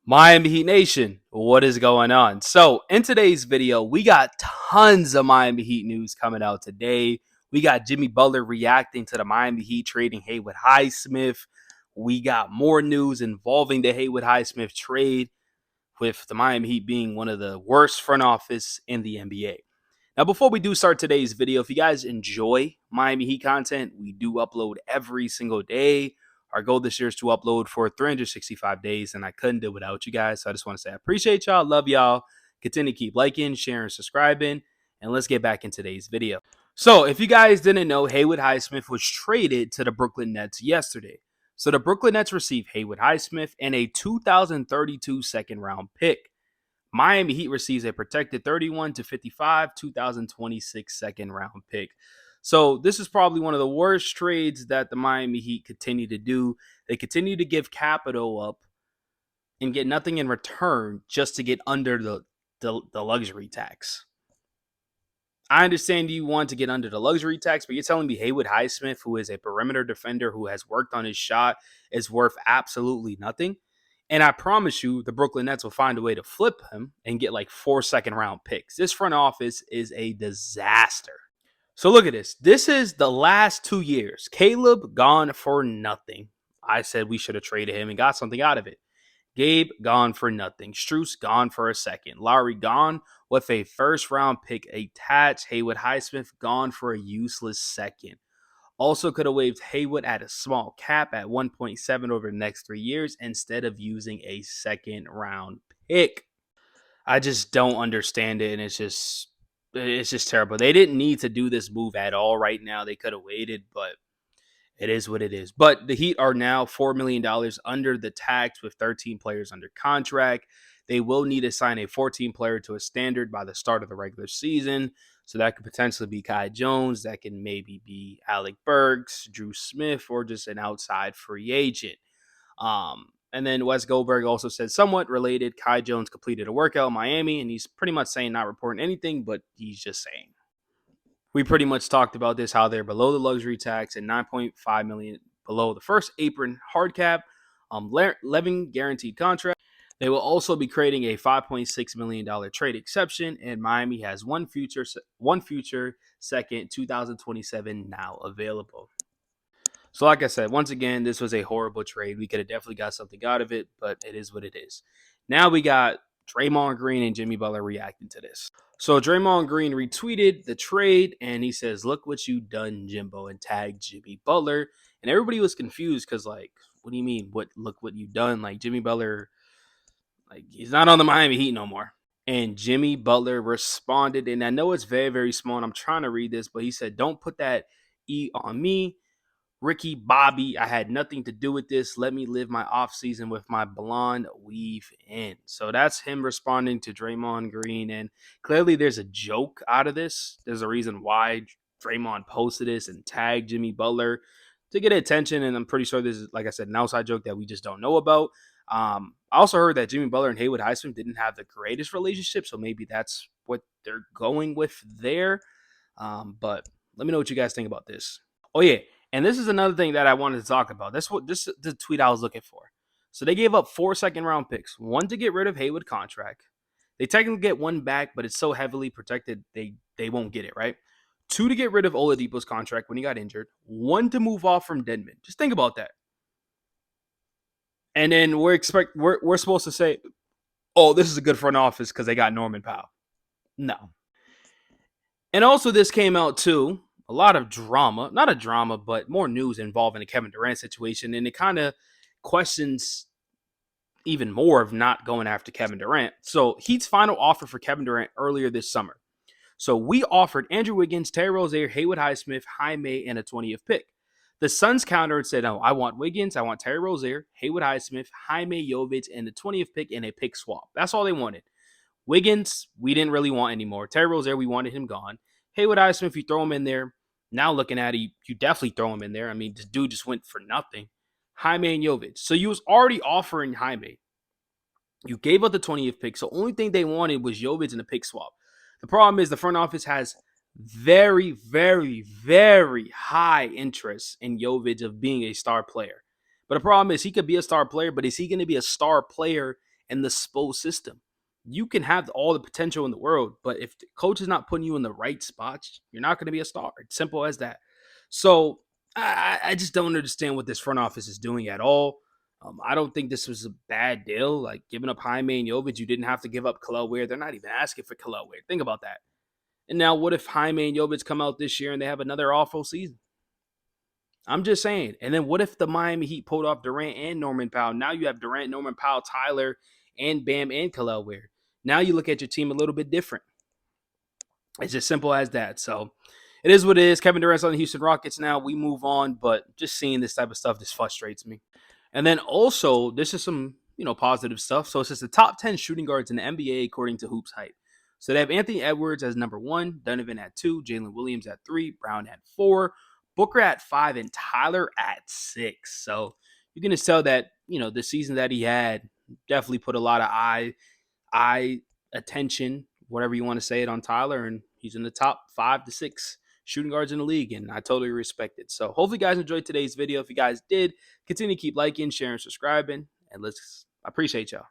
Miami Heat Nation, what is going on? So, in today's video, we got tons of Miami Heat news coming out today. We got Jimmy Butler reacting to the Miami Heat trading Haywood Highsmith. We got more news involving the Haywood Highsmith trade, with the Miami Heat being one of the worst front office in the NBA. Now, before we do start today's video, if you guys enjoy Miami Heat content, we do upload every single day. Our goal this year is to upload for 365 days, and I couldn't do it without you guys. So I just want to say I appreciate y'all, love y'all. Continue to keep liking, sharing, subscribing, and let's get back in today's video. So, if you guys didn't know, Haywood Highsmith was traded to the Brooklyn Nets yesterday. So the Brooklyn Nets received Haywood Highsmith and a 2032 second round pick. Miami Heat receives a protected 31 to 55 2026 second round pick. So this is probably one of the worst trades that the Miami Heat continue to do. They continue to give capital up and get nothing in return just to get under the luxury tax. I understand you want to get under the luxury tax, but you're telling me Haywood Highsmith, who is a perimeter defender who has worked on his shot, is worth absolutely nothing. And I promise you, the Brooklyn Nets will find a way to flip him and get like 4 second round picks. This front office is a disaster. So look at this. This is the last 2 years. Caleb gone for nothing. I said we should have traded him and got something out of it. Gabe gone for nothing. Strus gone for a second. Lowry gone with a first round pick attached. Haywood Highsmith gone for a useless second. Also could have waived Haywood at a small cap at 1.7 over the next 3 years instead of using a second round pick. I just don't understand it, and it's just terrible. They didn't need to do this move at all right now. They could have waited, but it is what it is. But the Heat are now $4 million under the tax with 13 players under contract. They will need to sign a 14 player to a standard by the start of the regular season. So that could potentially be Kai Jones. That can maybe be Alec Burks, Drew Smith, or just an outside free agent. And then Wes Goldberg also said, somewhat related, Kai Jones completed a workout in Miami, and he's pretty much saying not reporting anything, but he's just saying. We pretty much talked about this, how they're below the luxury tax and 9.5 million below the first apron hard cap, 11 guaranteed contract. They will also be creating a $5.6 million trade exception, and Miami has one future second 2027 now available. So like I said, once again, this was a horrible trade. We could have definitely got something out of it, but it is what it is. Now we got Draymond Green and Jimmy Butler reacting to this. So Draymond Green retweeted the trade, and he says, "Look what you done, Jimbo," and tagged Jimmy Butler. And everybody was confused because, like, what do you mean? Look what you done? Like, Jimmy Butler, like, he's not on the Miami Heat no more. And Jimmy Butler responded, and I know it's very, very small, and I'm trying to read this, but he said, "Don't put that E on me. Ricky Bobby, I had nothing to do with this. Let me live my offseason with my blonde weave in." So that's him responding to Draymond Green. And clearly there's a joke out of this. There's a reason why Draymond posted this and tagged Jimmy Butler to get attention. And I'm pretty sure this is, like I said, an outside joke that we just don't know about. I also heard that Jimmy Butler and Haywood Highsmith didn't have the greatest relationship. So maybe that's what they're going with there. But let me know what you guys think about this. Oh, yeah. And this is another thing that I wanted to talk about. This is the tweet I was looking for. So they gave up 4 second round picks, one to get rid of Haywood contract. They technically get one back, but it's so heavily protected they won't get it, right? 2 to get rid of Oladipo's contract when he got injured. 1 to move off from Denman. Just think about that. And then we're supposed to say, "Oh, this is a good front office because they got Norman Powell." No. And also this came out too. A lot of drama, not a drama, but more news involving the Kevin Durant situation. And it kind of questions even more of not going after Kevin Durant. So Heat's final offer for Kevin Durant earlier this summer. So we offered Andrew Wiggins, Terry Rozier, Haywood Highsmith, Jaime, and a 20th pick. The Suns countered and said, "No, I want Wiggins, I want Terry Rozier, Haywood Highsmith, Jaime Jovic, and the 20th pick and a pick swap." That's all they wanted. Wiggins, we didn't really want anymore. Terry Rozier, we wanted him gone. Haywood Highsmith, you throw him in there. Now looking at it, you definitely throw him in there. I mean, this dude just went for nothing. Jaime and Jovic. So you was already offering Jaime. You gave up the 20th pick. So only thing they wanted was Jovic and a pick swap. The problem is the front office has very, very, very high interest in Jovic of being a star player. But the problem is he could be a star player, but is he going to be a star player and the SPO system. You can have all the potential in the world, but if the coach is not putting you in the right spots, you're not going to be a star. It's simple as that. So I just don't understand what this front office is doing at all. I don't think this was a bad deal. Like giving up Jaime and Jovic, you didn't have to give up Kel'el Ware. They're not even asking for Kel'el Ware. Think about that. And now, what if Jaime and Jovic come out this year and they have another awful season? I'm just saying. And then what if the Miami Heat pulled off Durant and Norman Powell? Now you have Durant, Norman Powell, Tyler, and Bam and Kel'el Ware. Now you look at your team a little bit different. It's as simple as that. So it is what it is. Kevin Durant's on the Houston Rockets now. We move on, but just seeing this type of stuff just frustrates me. And then also, this is some, positive stuff. So it says the top 10 shooting guards in the NBA according to Hoops Hype. So they have Anthony Edwards as number 1, Donovan at 2, Jalen Williams at 3, Brown at 4, Booker at 5, and Tyler at 6. So you can just tell that, the season that he had definitely put a lot of eye attention, whatever you want to say it, on Tyler, and he's in the top 5 to 6 shooting guards in the league, and I totally respect it. So hopefully you guys enjoyed today's video. If you guys did, continue to keep liking, sharing, subscribing, and I appreciate y'all.